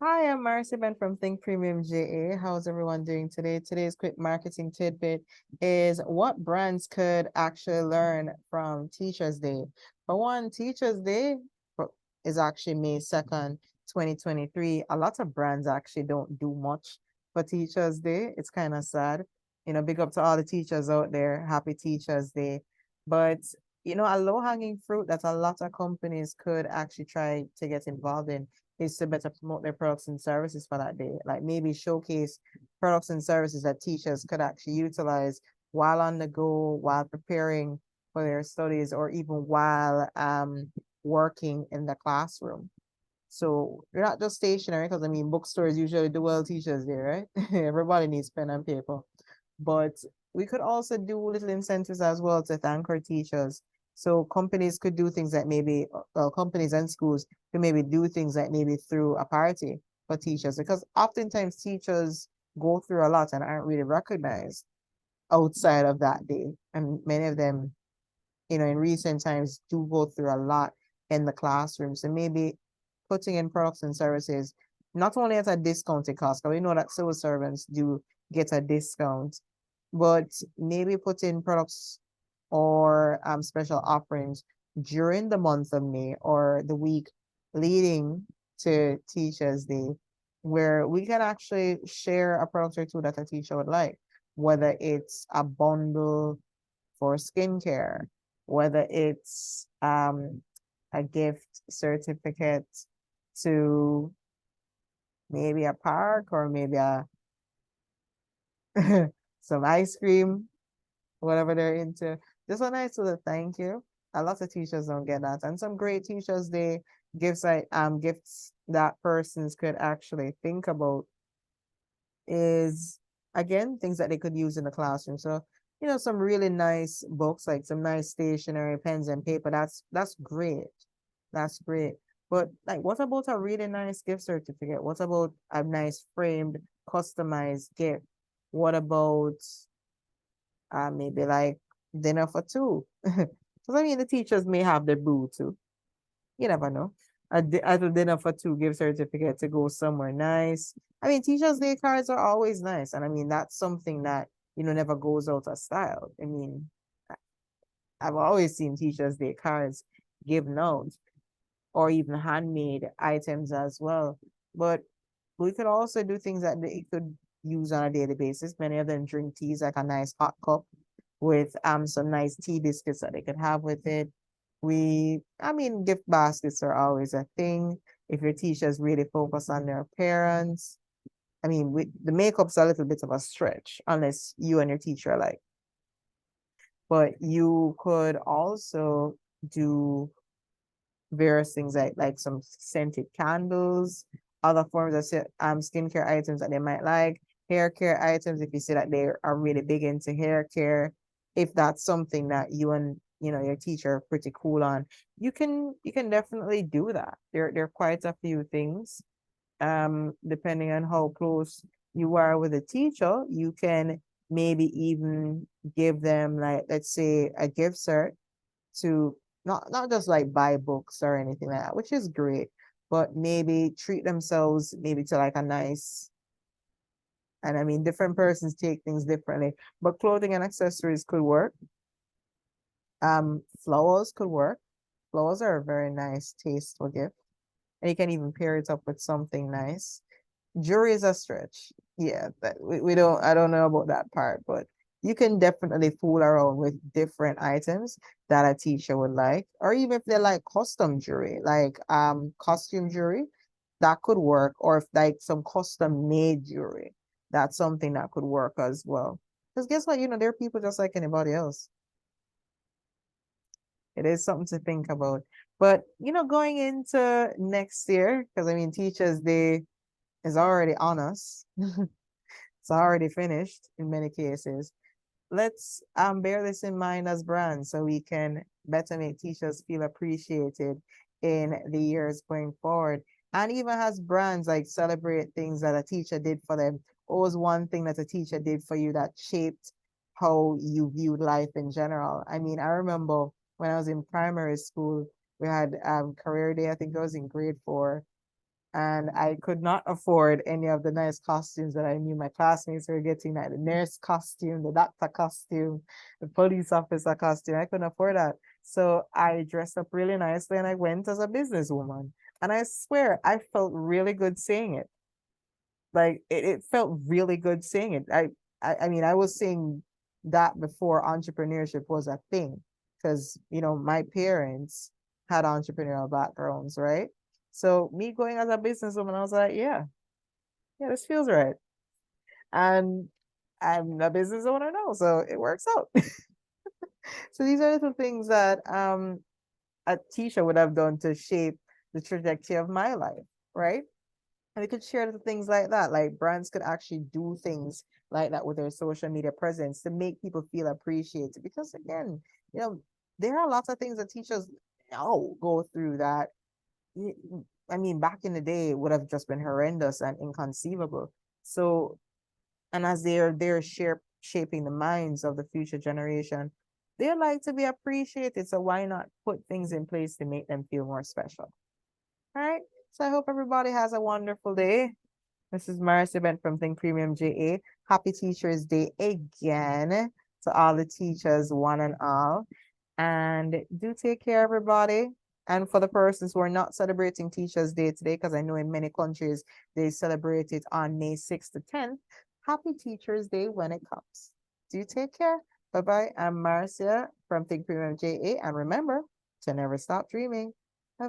Hi, I'm Marcy Ben from Think Premium JA. How's everyone doing today? Today's quick marketing tidbit is what brands could actually learn from Teachers Day. For one, Teachers Day is actually May 2nd, 2023. A lot of brands actually don't do much for Teachers Day. It's kind of sad. Big up to all the teachers out there. Happy Teachers Day. But, a low-hanging fruit that a lot of companies could actually try to get involved in is to better promote their products and services for that day. Like maybe showcase products and services that teachers could actually utilize while on the go, while preparing for their studies, or even while working in the classroom. So you're not just stationary, because I mean bookstores usually do well teachers there, right? Everybody needs pen and paper. But we could also do little incentives as well to thank our teachers. So companies could do things that maybe, well, companies and schools could maybe do things that maybe through a party for teachers, because oftentimes teachers go through a lot and aren't really recognized outside of that day. And many of them, in recent times do go through a lot in the classroom. So maybe putting in products and services, not only at a discounted cost, because we know that civil servants do get a discount, but maybe put in products or special offerings during the month of May or the week leading to Teachers Day, where we can actually share a product or two that a teacher would like, whether it's a bundle for skincare, whether it's a gift certificate to maybe a park or maybe a some ice cream, whatever they're into. Just a nice little thank you. A lot of teachers don't get that. And some great teachers, they gifts that persons could actually think about is, again, things that they could use in the classroom. So, some really nice books, like some nice stationery, pens and paper. That's great. That's great. But like, what about a really nice gift certificate? What about a nice framed, customized gift? What about maybe like dinner for two? Because I mean, the teachers may have their boo too. You never know. At a dinner for two gift certificate to go somewhere nice. I mean, Teachers' Day cards are always nice. And I mean, that's something that, never goes out of style. I mean, I've always seen Teachers' Day cards given out, or even handmade items as well. But we could also do things that they could use on a daily basis. Many of them drink teas, like a nice hot cup with some nice tea biscuits that they could have with it. I mean, gift baskets are always a thing. If your teachers really focus on their parents, I mean, the makeup's a little bit of a stretch unless you and your teacher are like. But you could also do various things like some scented candles, other forms of skincare items that they might like, hair care items if you see that they are really big into hair care. If that's something that you and your teacher are pretty cool on, you can definitely do that. There are quite a few things. Depending on how close you are with a teacher, you can maybe even give them, like, let's say, a gift cert to not just like buy books or anything like that, which is great, but maybe treat themselves maybe to like a nice, and I mean different persons take things differently, but clothing and accessories could work. Flowers could work. Flowers are a very nice tasteful gift. And you can even pair it up with something nice. Jewelry is a stretch. Yeah, but we don't, I don't know about that part, but you can definitely fool around with different items that a teacher would like, or even if they like custom jewelry, like costume jewelry, that could work, or if like some custom made jewelry, that's something that could work as well. Because guess what, there are people just like anybody else. It is something to think about. But going into next year, because I mean, Teachers Day is already on us. It's already finished in many cases. Let's bear this in mind as brands so we can better make teachers feel appreciated in the years going forward. And even as brands, like, celebrate things that a teacher did for them. What was one thing that a teacher did for you that shaped how you viewed life in general? I mean, I remember when I was in primary school, we had career day. I think I was in grade 4, And I could not afford any of the nice costumes that I knew my classmates were getting, like the nurse costume, the doctor costume, the police officer costume. I couldn't afford that. So I dressed up really nicely and I went as a businesswoman. And I swear I felt really good saying it. Like it felt really good saying it. I mean, I was saying that before entrepreneurship was a thing. Because, my parents had entrepreneurial backgrounds, right? So me going as a businesswoman, I was like, yeah, this feels right. And I'm a business owner now, so it works out. So these are the things that a teacher would have done to shape the trajectory of my life, right? And they could share the things like that. Like brands could actually do things like that with their social media presence to make people feel appreciated. Because again, you know, there are lots of things that teachers now go through that I mean, back in the day, it would have just been horrendous and inconceivable. So, and as they're shaping the minds of the future generation, they like to be appreciated. So why not put things in place to make them feel more special? All right. So I hope everybody has a wonderful day. This is Marcy Bent from Think Premium JA. Happy Teachers Day again to all the teachers, one and all. And do take care, everybody. And for the persons who are not celebrating Teachers Day today, because I know in many countries they celebrate it on May 6th to 10th, happy Teachers Day when it comes. Do take care. Bye bye. I'm Marcia from Think Premium JA. And remember to never stop dreaming.